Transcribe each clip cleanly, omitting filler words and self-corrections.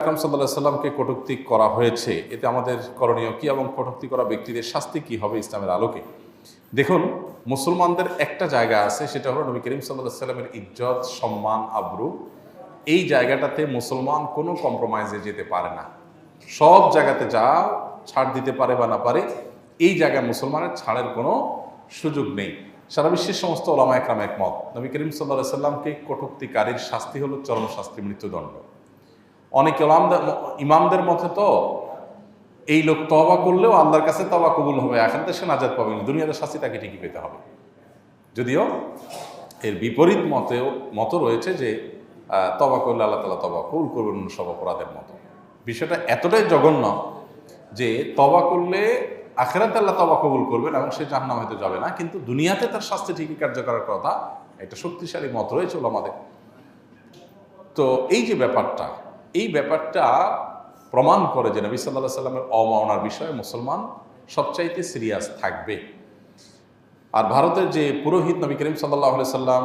আকরাম সাল্লাল্লাহু আলাইহি সাল্লামকে কটূক্তি করা হয়েছে, এতে আমাদের করণীয় কি এবং কটূক্তি করা ব্যক্তিদের শাস্তি কি হবে ইসলামের আলোকে? দেখুন, মুসলমানদের একটা জায়গা আছে, সেটা হলো নবী করিম সাল্লাল্লাহু আলাইহি সাল্লামের ইজ্জত, সম্মান, আবরু। এই জায়গাটাতে মুসলমান কোনো কম্প্রোমাইজে যেতে পারে না। সব জায়গাতে যা ছাড় দিতে পারে বা না পারে, এই জায়গায় মুসলমানের ছাড়ের কোনো সুযোগ নেই। সারা বিশ্বের সমস্ত ওলামা একরাম একমত, নবী করিম সাল্লাল্লাহু আলাইহি সাল্লামকে কটূক্তিকারীর শাস্তি হলো চরম শাস্তি, মৃত্যুদণ্ড। অনেক ইমামদের মতে তো এই লোক তওবা করলেও আল্লাহর কাছে তওবা কবুল হবে, এখন তো সে নাজাত পাবে না, দুনিয়াতে শাস্তি তাকে ঠিকই পেতে হবে। যদিও এর বিপরীত মত রয়েছে যে তওবা করলে আল্লাহ তাআলা তওবা কবুল করবেন সব অপরাধের মতো। বিষয়টা এতটাই জঘন্য যে তওবা করলে আখিরাতে আল্লাহ তওবা কবুল করবেন এবং সে জাহান্নামে হয়তো যাবে না, কিন্তু দুনিয়াতে তার শাস্তি ঠিকই কার্যকরের কথা একটা শক্তিশালী মত রয়েছে ওলামাদের। তো এই যে এই ব্যাপারটা প্রমাণ করে যে নবী সাল্লাল্লাহু আলাইহি সাল্লামের অবমাননার বিষয়ে মুসলমান সবচাইতে সিরিয়াস থাকবে। আর ভারতের যে পুরোহিত নবী করিম সাল্লাল্লাহু আলাইহি সাল্লাম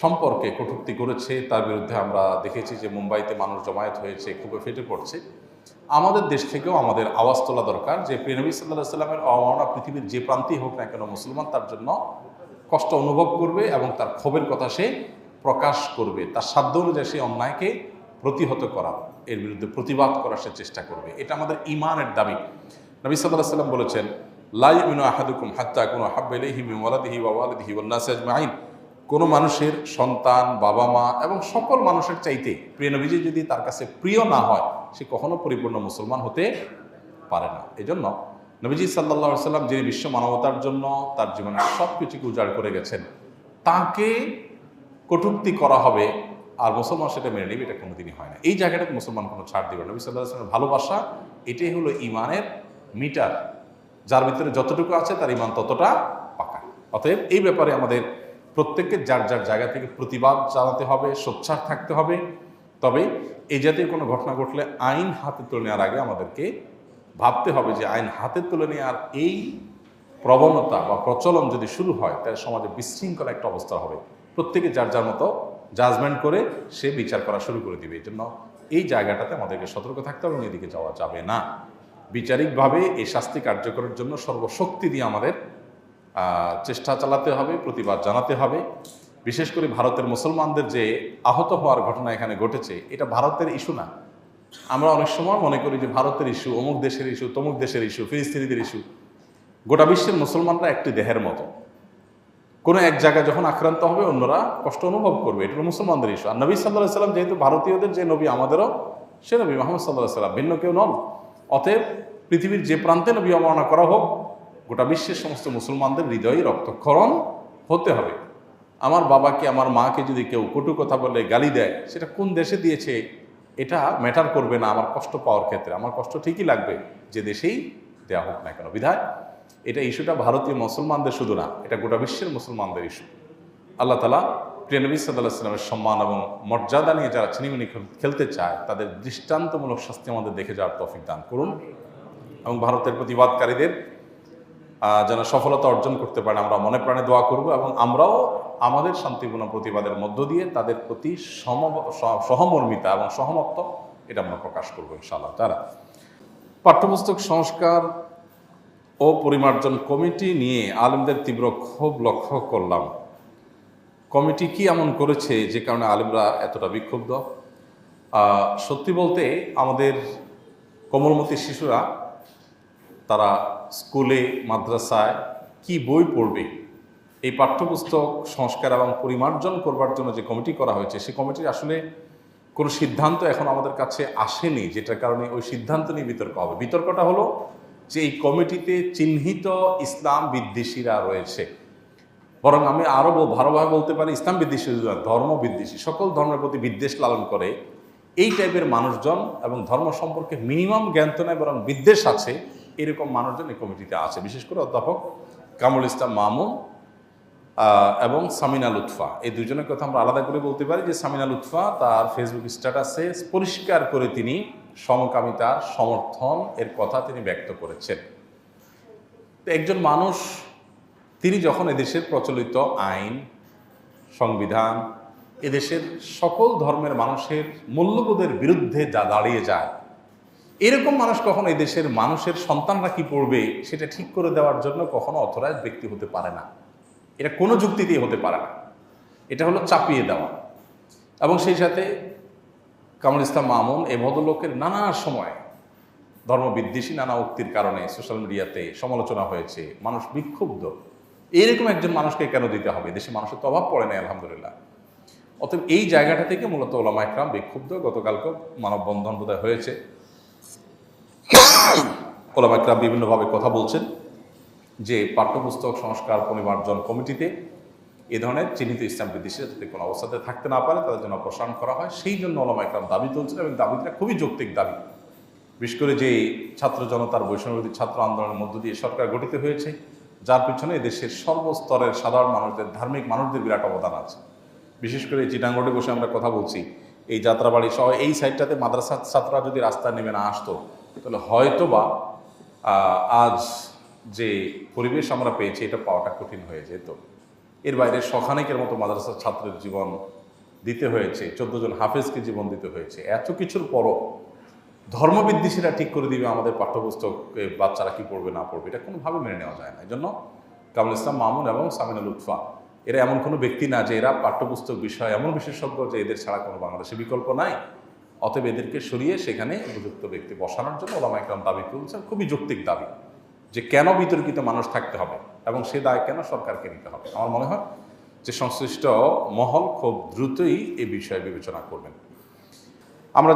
সম্পর্কে কটূক্তি করেছে, তার বিরুদ্ধে আমরা দেখেছি যে মুম্বাইতে মানুষ জমায়েত হয়েছে, খুবই ফেটে পড়ছে। আমাদের দেশ থেকেও আমাদের আওয়াজ তোলা দরকার যে প্রিয় নবী সাল্লাল্লাহু আলাইহি সাল্লামের অবমাননা পৃথিবীর যে প্রান্তেই হোক না কেন, মুসলমান তার জন্য কষ্ট অনুভব করবে এবং তার ক্ষোভের কথা সে প্রকাশ করবে, তার সাধ্য অনুযায়ী সেই অন্যায়কে প্রতিহত করা, এর বিরুদ্ধে প্রতিবাদ করার সে চেষ্টা করবে। এটা আমাদের ঈমানের দাবি। নবী সাল্লাল্লাহু আলাইহি সাল্লাম বলেছেন, লা ইউমিনু আহাদুকুম হাত্তা আকুনা আহাব্বা ইলাইহি মিন ওয়ালাদিহি ওয়া ওয়ালিদিহি ওয়ান নাসি আজমাইন। কোনো মানুষের সন্তান, বাবা মা এবং সকল মানুষের চাইতে প্রিয় নবীজি যদি তার কাছে প্রিয় না হয়, সে কখনো পরিপূর্ণ মুসলমান হতে পারে না। এজন্য নবীজি সাল্লাল্লাহু আলাইহি সাল্লাম যিনি বিশ্ব মানবতার জন্য তার জীবনের সব কিছুকে উজাড় করে গেছেন, তাকে কটূক্তি করা হবে আর মুসলমান সেটা মেনে নেবে, এটা কোনোদিনই হয় না। এই জায়গাটাতে মুসলমান কোনো ছাড় দিবে না। নবী সাল্লাল্লাহু আলাইহি ওয়াসাল্লামের ভালোবাসা এটাই হলো ঈমানের মিটার, যার ভিতরে যতটুকু আছে তার ঈমান ততটা পাকা। অতএব এই ব্যাপারে আমাদের প্রত্যেককে যার যার জায়গা থেকে প্রতিবাদ জানাতে হবে, সোচ্চার থাকতে হবে। তবে এই জাতীয় কোনো ঘটনা ঘটলে আইন হাতে তুলে নেওয়ার আগে আমাদেরকে ভাবতে হবে যে আইন হাতে তুলে নেওয়ার এই প্রবণতা বা প্রচলন যদি শুরু হয়, তাহলে সমাজে বিশৃঙ্খলা একটা অবস্থা হবে। প্রত্যেকে যার যার মতো জাজমেন্ট করে সে বিচার করা শুরু করে দিবে। এই জন্য এই জায়গাটাতে আমাদেরকে সতর্ক থাকতে হবে এবং এদিকে যাওয়া যাবে না। বিচারিকভাবে এই শাস্তি কার্যকরের জন্য সর্বশক্তি দিয়ে আমাদের চেষ্টা চালাতে হবে, প্রতিবাদ জানাতে হবে। বিশেষ করে ভারতের মুসলমানদের যে আহত হওয়ার ঘটনা এখানে ঘটেছে, এটা ভারতের ইস্যু না। আমরা অনেক সময় মনে করি যে ভারতের ইস্যু, অমুক দেশের ইস্যু, তমুক দেশের ইস্যু, ফিলিস্তিনিদের ইস্যু। গোটা বিশ্বের মুসলমানরা একটি দেহের মতো। কোনো এক জায়গায় যখন আক্রান্ত হবে অন্যরা কষ্ট অনুভব করবে, এটা হলো মুসলমানদের ইস্যু। আর নবী সাল্লাল্লাহু আলাইহি সাল্লাম যেহেতু ভারতীয়দের যে নবী, আমাদেরও সে নবী মুহাম্মদ সাল্লাল্লাহু আলাইহি সাল্লাম, ভিন্ন কেউ নন। অতএব পৃথিবীর যে প্রান্তে নবী অবমাননা করা হোক, গোটা বিশ্বের সমস্ত মুসলমানদের হৃদয়ে রক্তক্ষরণ হতে হবে। আমার বাবাকে, আমার মাকে যদি কেউ কটু কথা বলে গালি দেয়, সেটা কোন দেশে দিয়েছে এটা ম্যাটার করবে না আমার কষ্ট পাওয়ার ক্ষেত্রে। আমার কষ্ট ঠিকই লাগবে যে দেশেই দেওয়া হোক না কেন। বিধায় এটা ইস্যুটা ভারতীয় মুসলমানদের শুধু না, এটা গোটা বিশ্বের মুসলমানদের ইস্যু। আল্লাহ তাআলা প্রিয় নবী সাল্লাল্লাহু আলাইহি সাল্লামের সম্মান এবং মর্যাদা নিয়ে যারা ছিনিমিনি খেলতে চায়, তাদের দৃষ্টান্তমূলক শাস্তি আমাদের দেখে যাওয়ার তৌফিক দান করুন এবং ভারতের প্রতিবাদকারীদের যেন সফলতা অর্জন করতে পারে আমরা মনে প্রাণে দোয়া করব এবং আমরাও আমাদের শান্তিপূর্ণ প্রতিবাদের মধ্য দিয়ে তাদের প্রতি সহমর্মিতা এবং সহমত্ব এটা আমরা প্রকাশ করবো ইনশাআল্লাহ তাআলা। পাঠ্যপুস্তক সংস্কার ও পরিমার্জন কমিটি নিয়ে আলেমদের তীব্র ক্ষোভ লক্ষ্য করলাম। কমিটি কি এমন করেছে যে কারণে আলেমরা এতটা বিক্ষুব্ধ? সত্যি বলতে আমাদের কোমলমতি শিশুরা তারা স্কুলে, মাদ্রাসায় কি বই পড়বে, এই পাঠ্যপুস্তক সংস্কার এবং পরিমার্জন করবার জন্য যে কমিটি করা হয়েছে, সেই কমিটির আসলে কোনো সিদ্ধান্ত এখন আমাদের কাছে আসেনি, যেটার কারণে ওই সিদ্ধান্ত নিয়ে বিতর্ক হবে। বিতর্কটা হলো যে এই কমিটিতে চিহ্নিত ইসলাম বিদ্বেষীরা রয়েছে। বরং আমি আরও ভালোভাবে বলতে পারি, ইসলাম বিদ্বেষী, ধর্ম বিদ্বেষী, সকল ধর্মের প্রতি বিদ্বেষ লালন করে এই টাইপের মানুষজন এবং ধর্ম সম্পর্কে মিনিমাম জ্ঞান তো নেই বরং বিদ্বেষ আছে, এরকম মানুষজন এই কমিটিতে আছে। বিশেষ করে অধ্যাপক কামরুল ইসলাম মামুন এবং সামিনা লুৎফা, এই দুজনের কথা আমরা আলাদা করে বলতে পারি যে সামিনা লুৎফা তার ফেসবুক স্ট্যাটাসে পরিষ্কার করে তিনি সমকামিতার সমর্থন এর কথা তিনি ব্যক্ত করেছেন। তো একজন মানুষ, তিনি যখন এদেশের প্রচলিত আইন, সংবিধান, এদেশের সকল ধর্মের মানুষের মূল্যবোধের বিরুদ্ধে যা দাঁড়িয়ে যায়, এরকম মানুষ কখনো এই দেশের মানুষের সন্তানরা কি পড়বে সেটা ঠিক করে দেওয়ার জন্য কখনো অথরাইজ ব্যক্তি হতে পারে না। এটা কোনো যুক্তিতেই হতে পারে না। এটা হলো চাপিয়ে দেওয়া। এবং সেই সাথে কামরুল ইসলাম মামুন এই ভদ্রলোকের নানা সময় ধর্মবিদ্বেষী নানা উক্তির কারণে সোশ্যাল মিডিয়াতে সমালোচনা হয়েছে, মানুষ বিক্ষুব্ধ। এইরকম একজন মানুষকে কেন দিতে হবে? দেশে মানুষের তো অভাব পড়ে নাই আলহামদুলিল্লাহ। অতএব এই জায়গাটা থেকে মূলত ওলামা একরাম বিক্ষুব্ধ। গতকালকে মানববন্ধন বোধহয় হয়েছে, ওলামা একরাম বিভিন্নভাবে কথা বলছেন যে পাঠ্যপুস্তক সংস্কার পরিমার্জন কমিটিতে এ ধরনের চিহ্নিত ইসলাম বিদ্বেষী যাতে কোনো অবস্থাতে থাকতে না পারে তাদের জন্য অপসারণ করা হয়, সেই জন্য ওলামা একরাম দাবি তুলছেন এবং দাবিটা খুবই যৌক্তিক দাবি। বিশেষ করে যে ছাত্র জনতার বৈষম্যবিরোধী ছাত্র আন্দোলনের মধ্য দিয়ে সরকার গঠিত হয়েছে, যার পিছনে দেশের সর্বস্তরের সাধারণ মানুষদের, ধার্মিক মানুষদের বিরাট অবদান আছে। বিশেষ করে চিটাঙ্গড়ে বসে আমরা কথা বলছি, এই যাত্রাবাড়ি সহ এই সাইডটাতে মাদ্রাসার ছাত্ররা যদি রাস্তায় নেমে না আসতো তাহলে হয়তো বা আজ যে পরিবেশ আমরা পেয়েছি এটা পাওয়াটা কঠিন হয়ে যেত। এর বাইরে শখানেকের মতো মাদ্রাসার ছাত্রের জীবন দিতে হয়েছে, 14 জন হাফেজকে জীবন দিতে হয়েছে। এত কিছুর পরও ধর্মবিদ্বেষীরা ঠিক করে দিবে আমাদের পাঠ্যপুস্তক বাচ্চারা কি পড়বে না পড়বে, এটা কোনোভাবে মেনে নেওয়া যায় না। এই জন্য কামরুল ইসলাম মামুন এবং সামিনা লুৎফা এরা এমন কোনো ব্যক্তি না যে এরা পাঠ্যপুস্তক বিষয় এমন বিশেষজ্ঞ যে এদের ছাড়া কোনো বাংলাদেশে বিকল্প নাই। অতএব এদেরকে সরিয়ে সেখানে উপযুক্ত ব্যক্তি বসানোর জন্য ওলামা একরাম দাবি তুলছেন, খুবই যৌক্তিক দাবি, যে কেন বিতর্কিত মানুষ থাকতে হবে এবং সে দায় কেন সরকারকে নিতে হবে। আমার মনে হয় যে সংশ্লিষ্ট মহল খুব দ্রুতই এ বিষয়ে বিবেচনা করবেন। আমরা